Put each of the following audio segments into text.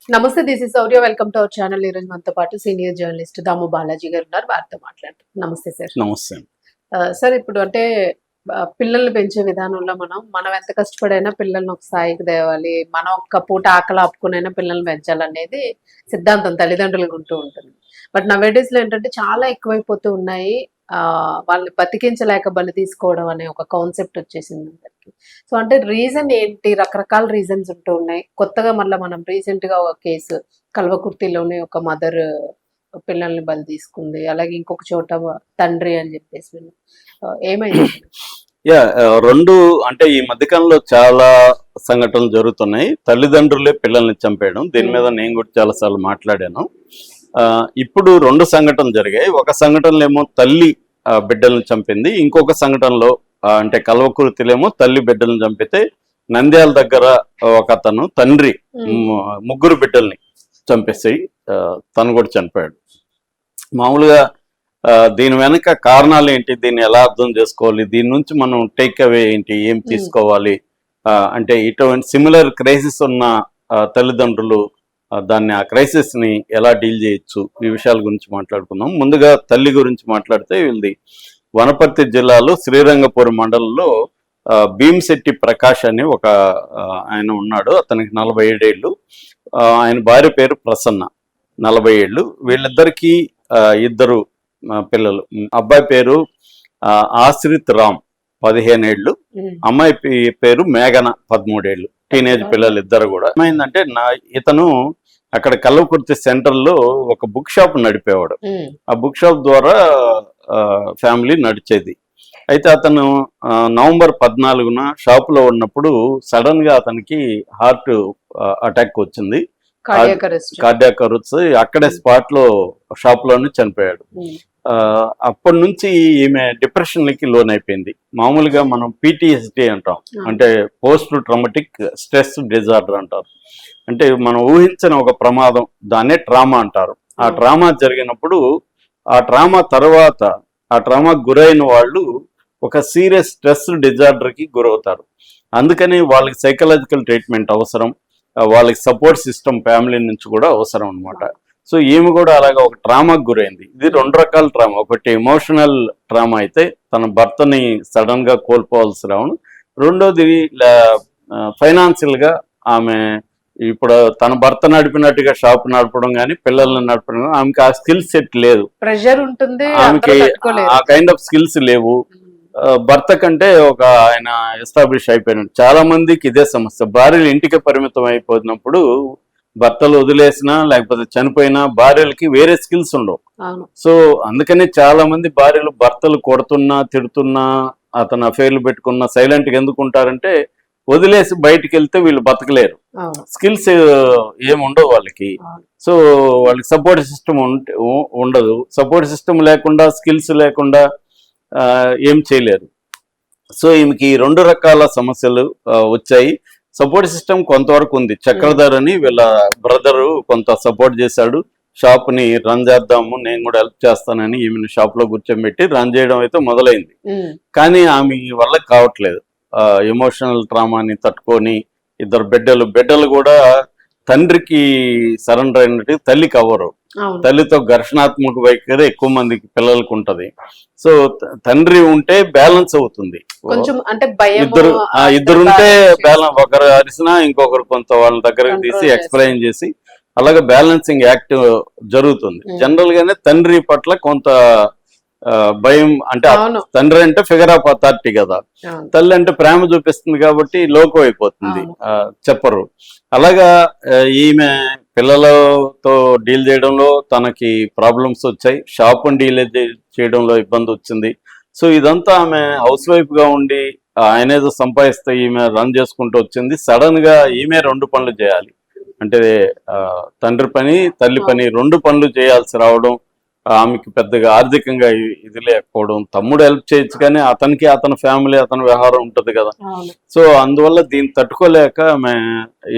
నమస్తే, this is Sourya. Welcome to our channel. ఈ రోజు మనతో పాటు సీనియర్ జర్నలిస్ట్ దాము బాలాజీ గారు ఉన్నారు. వారితో మాట్లాడుతాం. నమస్తే సార్. నమస్తే. సార్, ఇప్పుడు అంటే పిల్లల్ని పెంచే విధానంలో మనం ఎంత కష్టపడైనా పిల్లల్ని ఒక స్థాయికి తేవాలి, మనం ఒక్క పూట ఆకలి ఆపుకునైనా పిల్లల్ని పెంచాలనేది సిద్ధాంతం తల్లిదండ్రులకు ఉంటూ ఉంటుంది. బట్ నవేడేస్ లో ఏంటంటే చాలా ఎక్కువైపోతూ ఉన్నాయి. వాళ్ళని బతికించలేక బలి తీసుకోవడం అనే ఒక కాన్సెప్ట్ వచ్చేసింది అందరికి. సో అంటే రీజన్ ఏంటి? రకరకాల రీజన్స్ ఉంటూ ఉన్నాయి. కొత్తగా మళ్ళీ మనం రీసెంట్ గా ఒక కేసు కల్వకుర్తిలోనే ఒక మదర్ పిల్లల్ని బలి తీసుకుంది. అలాగే ఇంకొక చోట తండ్రి అని చెప్పేసి ఏమైంది? రెండు అంటే ఈ మధ్యకాలంలో చాలా సంఘటనలు జరుగుతున్నాయి. తల్లిదండ్రులే పిల్లల్ని చంపేయడం, దీని మీద నేను కూడా చాలా సార్లు మాట్లాడాను. ఇప్పుడు రెండు సంఘటనలు జరిగాయి. ఒక సంఘటనలో ఏమో తల్లి బిడ్డలను చంపింది, ఇంకొక సంఘటనలో అంటే కల్వకుర్తిలేమో తల్లి బిడ్డలను చంపితే నంద్యాల దగ్గర ఒక అతను తండ్రి ముగ్గురు బిడ్డల్ని చంపేసి తను కూడా చనిపోయాడు. మామూలుగా దీని వెనక కారణాలు ఏంటి, దీన్ని ఎలా అర్థం చేసుకోవాలి, దీని నుంచి మనం టేక్ అవే ఏంటి, ఏం తీసుకోవాలి అంటే ఇటువంటి సిమిలర్ క్రైసిస్ ఉన్న తల్లిదండ్రులు దాన్ని ఆ క్రైసిస్ ని ఎలా డీల్ చేయొచ్చు, ఈ విషయాల గురించి మాట్లాడుకుందాం. ముందుగా తల్లి గురించి మాట్లాడితే వీళ్ళది వనపర్తి జిల్లాలో శ్రీరంగపురం మండలంలో భీమిశెట్టి ప్రకాష్ అని ఒక ఆయన ఉన్నాడు. అతనికి 47 ఏళ్ళు. ఆయన భార్య పేరు ప్రసన్న, 40 ఏళ్ళు. వీళ్ళిద్దరికీ ఇద్దరు పిల్లలు. అబ్బాయి పేరు ఆశ్రిత్ రామ్, 15 ఏళ్ళు. అమ్మాయి పేరు మేఘన, 13 ఏళ్ళు. టీనేజ్ పిల్లలు ఇద్దరు కూడా. ఏమైందంటే ఇతను అక్కడ కల్వకుర్తి సెంటర్ లో ఒక బుక్ షాప్ నడిపేవాడు. ఆ బుక్ షాప్ ద్వారా ఫ్యామిలీ నడిచేది. అయితే అతను నవంబర్ 14న షాప్ లో ఉన్నప్పుడు సడన్ గా అతనికి హార్ట్ అటాక్ వచ్చింది. Cardiac arrest. అక్కడే స్పాట్ లో షాప్ లోనే చనిపోయాడు. అప్పటి నుంచి ఈమె డిప్రెషన్లకి లోన్ అయిపోయింది. మామూలుగా మనం PTSD అంటాం, అంటే పోస్ట్ ట్రామాటిక్ స్ట్రెస్ డిజార్డర్ అంటారు. అంటే మనం ఊహించిన ఒక ప్రమాదం, దాన్నే ట్రామా అంటారు. ఆ ట్రామా జరిగినప్పుడు ఆ ట్రామా తర్వాత ఆ ట్రామాకు గురైన వాళ్ళు ఒక సీరియస్ స్ట్రెస్ డిజార్డర్కి గురవుతారు. అందుకని వాళ్ళకి సైకలాజికల్ ట్రీట్మెంట్ అవసరం, వాళ్ళకి సపోర్ట్ సిస్టమ్ ఫ్యామిలీ నుంచి కూడా అవసరం అనమాట. సో ఈమె కూడా అలాగా ఒక ట్రామాకు గురైంది. ఇది రెండు రకాల ట్రామా. ఒకటి ఎమోషనల్ ట్రామా అయితే తన భర్తని సడన్ గా కోల్పోవాల్సి రావడం, రెండోది ఫైనాన్షియల్ గా ఆమె ఇప్పుడు తన భర్త నడిపినట్టుగా షాప్ నడపడం కానీ పిల్లల్ని నడపడం, ఆమెకి ఆ స్కిల్ సెట్ లేదు, ప్రెషర్ ఉంటుంది, ఆమెకి ఆ కైండ్ ఆఫ్ స్కిల్స్ లేవు. భర్త కంటే ఒక ఆయన ఎస్టాబ్లిష్ అయిపోయినాడు. చాలా మందికి ఇదే సమస్య. భార్యలు ఇంటికి పరిమితం అయిపోయినప్పుడు భర్తలు వదిలేసినా లేకపోతే చనిపోయినా భార్యలకి వేరే స్కిల్స్ ఉండవు. సో అందుకనే చాలా మంది భార్యలు భర్తలు కొడుతున్నా తిడుతున్నా అతను అఫైర్లు పెట్టుకున్నా సైలెంట్ గా ఎందుకుంటారంటే వదిలేసి బయటికి వెళ్తే వీళ్ళు బతకలేరు, స్కిల్స్ ఏమి ఉండవు వాళ్ళకి. సో వాళ్ళకి సపోర్ట్ సిస్టమ్ ఉండదు. సపోర్ట్ సిస్టమ్ లేకుండా స్కిల్స్ లేకుండా ఏం చేయలేరు. సో ఈమెకి 2 రకాల సమస్యలు వచ్చాయి. సపోర్ట్ సిస్టమ్ కొంతవరకు ఉంది. చక్రధర్ అని వీళ్ళ బ్రదరు కొంత సపోర్ట్ చేశాడు. షాప్ ని రన్ చేద్దాము, నేను కూడా హెల్ప్ చేస్తానని ఈమెను షాప్ లో కూర్చోబెట్టి రన్ చేయడం అయితే మొదలైంది. కానీ ఆమె వల్ల కావట్లేదు. ఎమోషనల్ ట్రామాని తట్టుకొని ఇద్దరు బిడ్డలు కూడా తండ్రికి సరెండర్ అయినట్టు తల్లికి అవ్వరు. తల్లితో ఘర్షణాత్మక వైఖరి ఎక్కువ మందికి పిల్లలకు ఉంటది. సో తండ్రి ఉంటే బ్యాలెన్స్ అవుతుంది. ఇద్దరుంటే బ్యాలెన్స్, ఒకరు అరిసినా ఇంకొకరు కొంత వాళ్ళ దగ్గరకు తీసి ఎక్స్ప్లెయిన్ చేసి అలాగే బ్యాలెన్సింగ్ యాక్ట్ జరుగుతుంది. జనరల్ గానే తండ్రి పట్ల కొంత భయం, అంటే తండ్రి అంటే ఫిగర్ ఆఫ్ అథారిటీ కదా, తల్లి అంటే ప్రేమ చూపిస్తుంది కాబట్టి లోకం అయిపోతుంది, చెప్పరు. అలాగా ఈమె పిల్లలతో డీల్ చేయడంలో తనకి ప్రాబ్లమ్స్ వచ్చాయి, షాప్ని డీల్ చేయడంలో ఇబ్బంది వచ్చింది. సో ఇదంతా ఆమె హౌస్ వైఫ్ గా ఉండి ఆయన ఏదో సంపాదిస్తే ఈమె రన్ చేసుకుంటూ వచ్చింది. సడన్ గా ఈమె 2 పనులు చేయాలి, అంటే తండ్రి పని తల్లి పని 2 పనులు చేయాల్సి రావడం, ఆమెకి పెద్దగా ఆర్థికంగా ఇది లేకపోవడం. తమ్ముడు హెల్ప్ చేయొచ్చు కానీ అతనికి అతని ఫ్యామిలీ అతని వ్యవహారం ఉంటది కదా. సో అందువల్ల దీన్ని తట్టుకోలేక ఆమె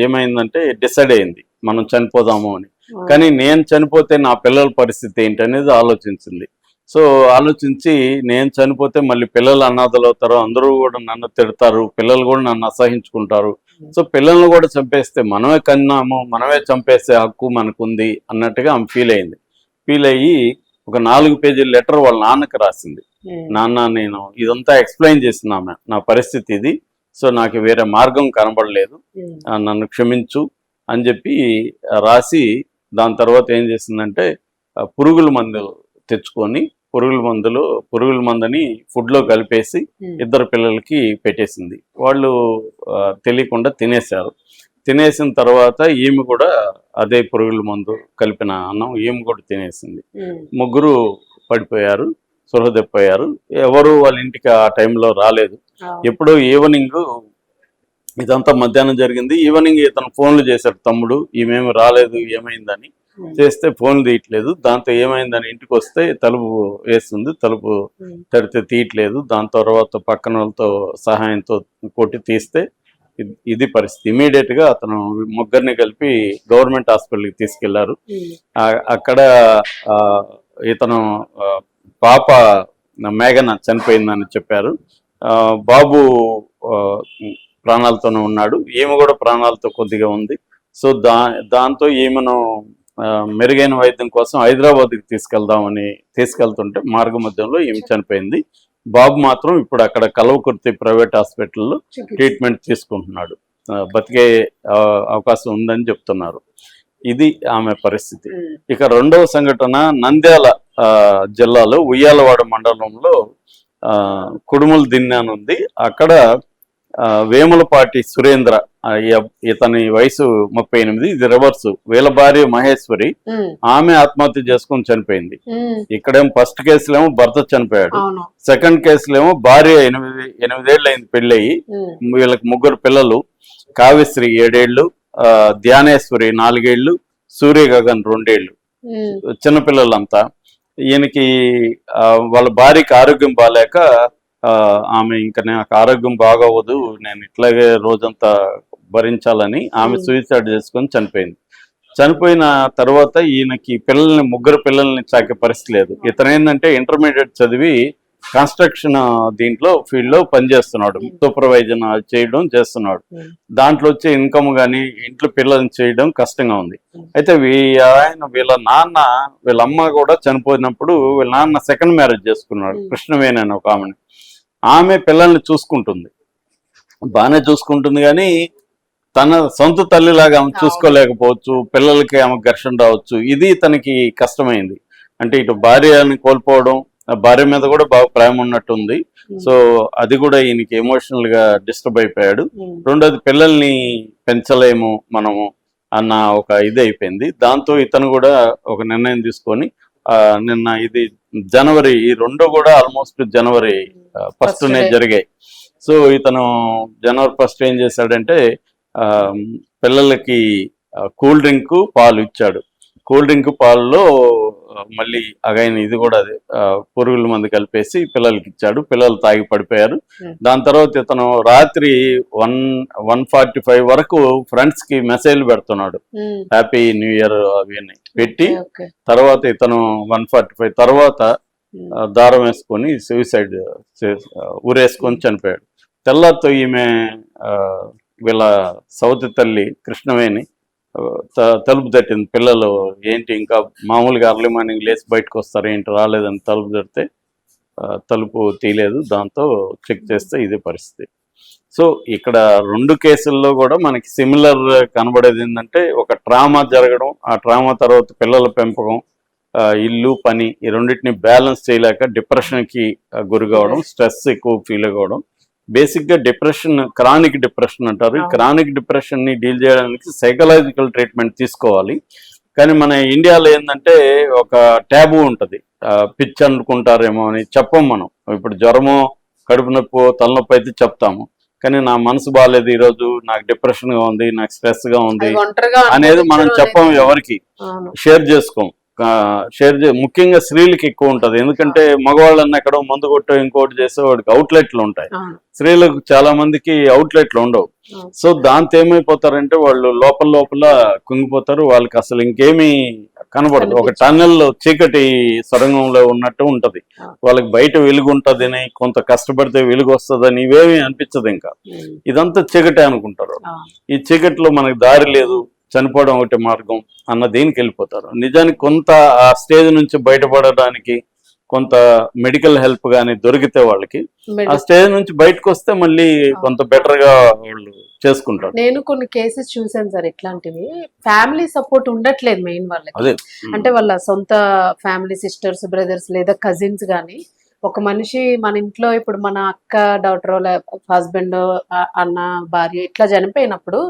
ఏమైందంటే డిసైడ్ అయింది మనం చనిపోదాము అని. కానీ నేను చనిపోతే నా పిల్లల పరిస్థితి ఏంటి అనేది ఆలోచించింది. సో ఆలోచించి నేను చనిపోతే మళ్ళీ పిల్లలు అనాథలు అవుతారు, అందరూ కూడా నన్ను తిడతారు, పిల్లలు కూడా నన్ను అసహించుకుంటారు, సో పిల్లల్ని కూడా చంపేస్తే మనమే కన్నాము, మనమే చంపేసే హక్కు మనకుంది అన్నట్టుగా ఆమె ఫీల్ అయింది. ఫీల్ అయ్యి ఒక 4 పేజీల లెటర్ వాళ్ళ నాన్నకి రాసింది. నాన్న, నేను ఇదంతా ఎక్స్ప్లెయిన్ చేసింది ఆమె, నా పరిస్థితి ఇది, సో నాకు వేరే మార్గం కనబడలేదు, నన్ను క్షమించు అని చెప్పి రాసి, దాని తర్వాత ఏం చేసిందంటే పురుగుల మందులు తెచ్చుకొని పురుగుల మందుని ఫుడ్లో కలిపేసి 2 పిల్లలకి పెట్టేసింది. వాళ్ళు తెలియకుండా తినేశారు. తినేసిన తర్వాత ఈమె కూడా అదే పురుగుల మందు కలిపిన అన్నం ఈమె కూడా తినేసింది. 3 పడిపోయారు, స్పృహ తప్పిపోయారు. ఎవరు వాళ్ళ ఇంటికి ఆ టైంలో రాలేదు. ఎప్పుడో ఈవినింగ్, ఇదంతా మధ్యాహ్నం జరిగింది, ఈవినింగ్ ఇతను ఫోన్లు చేశారు తమ్ముడు, ఈమెమి రాలేదు ఏమైందని. చేస్తే ఫోన్ తీయట్లేదు. దాంతో ఏమైందని ఇంటికి వస్తే తలుపు వేస్తుంది, తలుపు తడితే తీయట్లేదు. దాని తర్వాత పక్కన వాళ్ళతో సహాయంతో కొట్టి తీస్తే ఇది పరిస్థితి. ఇమీడియట్ గా అతను 3 కలిపి గవర్నమెంట్ హాస్పిటల్కి తీసుకెళ్లారు. అక్కడ ఇతను పాప మేఘన చనిపోయిందని చెప్పారు. బాబు ప్రాణాలతోనే ఉన్నాడు, ఈమె కూడా ప్రాణాలతో కొద్దిగా ఉంది. సో దాంతో ఈమెను మెరుగైన వైద్యం కోసం హైదరాబాద్కి తీసుకెళ్తుంటే మార్గ మధ్యంలో ఈమె చనిపోయింది. బాబు మాత్రం ఇప్పుడు అక్కడ కల్వకుర్తి ప్రైవేట్ హాస్పిటల్లో ట్రీట్మెంట్ తీసుకుంటున్నాడు, బతికే అవకాశం ఉందని చెప్తున్నారు. ఇది ఆమె పరిస్థితి. ఇక 2వ సంఘటన నంద్యాల జిల్లాలో ఉయ్యాలవాడ మండలంలో కుడుముల దిన్నె అని ఉంది. అక్కడ వేములపాటి సురేంద్ర, ఇతని వయసు 38, ఇది రివర్స్. వీళ్ళ భార్య మహేశ్వరి, ఆమె ఆత్మహత్య చేసుకుని చనిపోయింది. ఇక్కడేమో ఫస్ట్ కేసులేమో భర్త చనిపోయాడు, సెకండ్ కేసులేమో భార్య 8 ఏళ్ళు అయింది పెళ్ళయి, వీళ్ళకి 3 పిల్లలు. కావ్యశ్రీ 7 ఏళ్ళు, ధ్యానేశ్వరి 4 ఏళ్ళు, సూర్యగగన్ 2 ఏళ్ళు, చిన్నపిల్లలంతా. ఈయనకి వాళ్ళ భార్యకి ఆరోగ్యం బాగాలేక ఆమె ఇంకా నాకు ఆరోగ్యం బాగోవద్దు, నేను ఇట్లాగే రోజంతా భరించాలని ఆమె సూసైడ్ చేసుకొని చనిపోయింది. చనిపోయిన తర్వాత ఈయనకి 3 పిల్లల్ని సాకే పరిస్థితి లేదు. ఇతను ఏంటంటే ఇంటర్మీడియట్ చదివి కన్స్ట్రక్షన్ దీంట్లో ఫీల్డ్ లో పనిచేస్తున్నాడు, సూపర్వైజన్ చేస్తున్నాడు. దాంట్లో వచ్చే ఇన్కమ్ కానీ ఇంట్లో పిల్లల్ని చేయడం కష్టంగా ఉంది. అయితే వీళ్ళ నాన్న, వీళ్ళ అమ్మ కూడా చనిపోయినప్పుడు వీళ్ళ నాన్న సెకండ్ మ్యారేజ్ చేసుకున్నాడు, కృష్ణవేణి అని ఒక ఆమె పిల్లల్ని చూసుకుంటుంది, బాగానే చూసుకుంటుంది, కానీ తన సొంత తల్లిలాగా ఆమె చూసుకోలేకపోవచ్చు, పిల్లలకి ఆమె ఘర్షణ రావచ్చు. ఇది తనకి కష్టమైంది. అంటే ఇటు భార్యని కోల్పోవడం, భార్య మీద కూడా బాగా ప్రేమ ఉన్నట్టుంది. సో అది కూడా ఈయనకి ఎమోషనల్ గా డిస్టర్బ్ అయిపోయాడు. రెండోది పిల్లల్ని పెంచలేము మనము అన్న ఒక ఇది అయిపోయింది. దాంతో ఇతను కూడా ఒక నిర్ణయం తీసుకొని నిన్న ఇది జనవరి, ఈ 2 కూడా ఆల్మోస్ట్ జనవరి 1నే జరిగాయి. సో ఇతను జనవరి 1 ఏం చేశాడంటే పిల్లలకి కూల్ డ్రింక్ పాలు ఇచ్చాడు. కూల్ డ్రింక్ పాలలో మళ్ళీ అగైన్ ఇది కూడా పురుగుల మందు కలిపేసి పిల్లలకి ఇచ్చాడు. పిల్లలు తాగి పడిపోయారు. దాని తర్వాత ఇతను రాత్రి 1:45 వరకు ఫ్రెండ్స్ కి మెసేజ్లు పెడుతున్నాడు, హ్యాపీ న్యూ ఇయర్ అవన్నీ పెట్టి. తర్వాత ఇతను 1:45 తర్వాత దారం వేసుకొని సూసైడ్ ఊరేసుకొని చనిపోయాడు. తెల్లతో ఈమె వీళ్ళ సౌతి తల్లి కృష్ణవేణి తలుపు తట్టింది. పిల్లలు ఏంటి ఇంకా మామూలుగా అర్లీ మార్నింగ్ లేచి బయటకు వస్తారు, ఏంటి రాలేదని తలుపు తడితే తలుపు తీయలేదు. దాంతో చెక్ చేస్తే ఇదే పరిస్థితి. సో ఇక్కడ 2 కేసుల్లో కూడా మనకి సిమిలర్ కనబడేది ఏంటంటే ఒక ట్రామా జరగడం, ఆ ట్రామా తర్వాత పిల్లల పెంపకం, ఇల్లు పని, ఈ రెండింటిని బ్యాలెన్స్ చేయలేక డిప్రెషన్కి గురి కావడం, స్ట్రెస్ ఎక్కువ ఫీల్ అవ్వడం. బేసిక్గా డిప్రెషన్ క్రానిక్ డిప్రెషన్ అంటారు. క్రానిక్ డిప్రెషన్ని డీల్ చేయడానికి సైకలాజికల్ ట్రీట్మెంట్ తీసుకోవాలి. కానీ మన ఇండియాలో ఏంటంటే ఒక ట్యాబు ఉంటుంది, పిచ్చి అనుకుంటారేమో అని చెప్పం మనం. ఇప్పుడు జ్వరమో కడుపు నొప్పి తలనొప్పి అయితే చెప్తాము, కానీ నా మనసు బాగాలేదు, ఈరోజు నాకు డిప్రెషన్గా ఉంది, నాకు స్ట్రెస్గా ఉంది అనేది మనం చెప్పం, ఎవరికి షేర్ చేసుకోం. షేర్ ముఖ్యంగా స్త్రీలకి ఎక్కువ ఉంటది. ఎందుకంటే మగవాళ్ళని ఎక్కడో మందు కొట్టో ఇంకోటి చేసే వాడికి అవుట్లెట్లు ఉంటాయి. అవును. స్త్రీలకు చాలా మందికి అవుట్లెట్లు ఉండవు. అవును. సో దాంతో ఏమైపోతారంటే వాళ్ళు లోపల కుంగిపోతారు. వాళ్ళకి అసలు ఇంకేమీ కనబడదు. ఒక టన్నెల్లో చీకటి సొరంగంలో ఉన్నట్టు ఉంటది. వాళ్ళకి బయట వెలుగు ఉంటదని, కొంత కష్టపడితే వెలుగు వస్తుందని ఇవేమీ అనిపించదు. ఇంకా ఇదంతా చీకటే అనుకుంటారు. ఈ చీకటిలో మనకి దారి లేదు, చనిపోవడం ఒకటి మార్గం అన్న దీనికి వెళ్ళిపోతారు. నిజానికి కొంత ఆ స్టేజ్ నుంచి బయటపడడానికి కొంత మెడికల్ హెల్ప్ గానీ దొరికితే వాళ్ళకి ఆ స్టేజ్ నుంచి బయటకు వస్తే మళ్ళీ కొంత బెటర్ గా వాళ్ళు చేసుకుంటారు. నేను కొన్ని కేసెస్ చూసాను సార్ ఇట్లాంటివి. ఫ్యామిలీ సపోర్ట్ ఉండట్లేదు మెయిన్ వాళ్ళకి. అదే అంటే వాళ్ళ సొంత ఫ్యామిలీ సిస్టర్స్, బ్రదర్స్ లేదా కజిన్స్ గానీ ఒక మనిషి మన ఇంట్లో ఇప్పుడు మన అక్క డాటర్ హస్బెండ్, అన్న, భార్య ఇట్లా చనిపోయినప్పుడు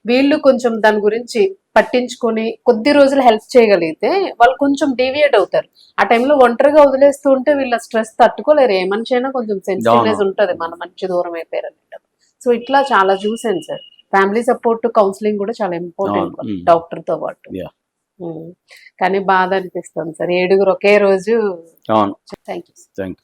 వీళ్ళు కొంచెం దాని గురించి పట్టించుకొని కొద్ది రోజులు హెల్ప్ చేయగలిగితే వాళ్ళు కొంచెం డీవియేట్ అవుతారు. ఆ టైంలో ఒంటరిగా వదిలేస్తూ ఉంటే వీళ్ళ స్ట్రెస్ తట్టుకోలేరు. ఏ మనిషి అయినా కొంచెం సెన్సిటివ్నెస్ ఉంటుంది, మన మంచి దూరం అయిపోయారు అన్నట్టు. సో ఇట్లా చాలా చూసాను సార్. ఫ్యామిలీ సపోర్ట్, కౌన్సిలింగ్ కూడా చాలా ఇంపార్టెంట్ డాక్టర్ తో పాటు. కానీ బాధ అనిపిస్తుంది సార్, 7 ఒకే రోజు. అవును. Thank you. Thank you.